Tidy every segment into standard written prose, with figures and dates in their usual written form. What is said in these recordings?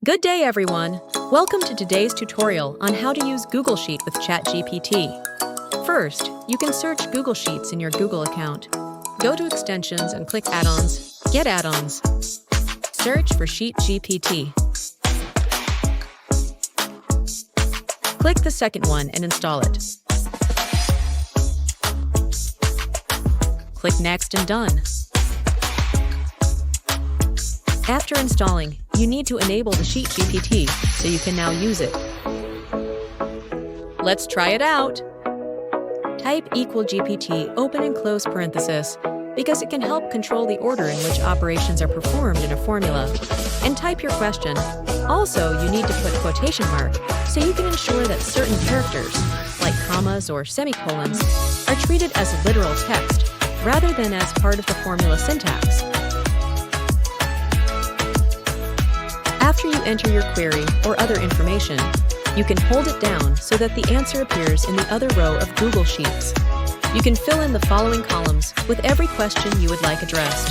Good day, everyone! Welcome to today's tutorial on how to use Google Sheet with ChatGPT. First, you can search Google Sheets in your Google account. Go to Extensions and click Add-ons. Get Add-ons. Search for Sheet GPT. Click the second one and install it. Click Next and Done. After installing, you need to enable the Sheet GPT so you can now use it. Let's try it out. Type =GPT open and close parenthesis because it can help control the order in which operations are performed in a formula. And type your question. Also, you need to put quotation mark so you can ensure that certain characters, like commas or semicolons, are treated as literal text rather than as part of the formula syntax. After you enter your query or other information, you can hold it down so that the answer appears in the other row of Google Sheets. You can fill in the following columns with every question you would like addressed.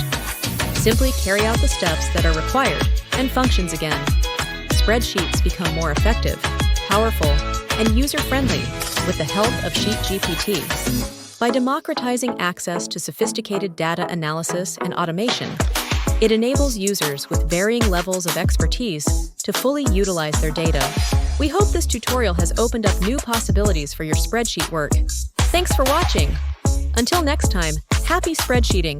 Simply carry out the steps that are required and functions again. Spreadsheets become more effective, powerful, and user-friendly with the help of Sheet GPT. By democratizing access to sophisticated data analysis and automation, it enables users with varying levels of expertise to fully utilize their data. We hope this tutorial has opened up new possibilities for your spreadsheet work. Thanks for watching. Until next time, happy spreadsheeting!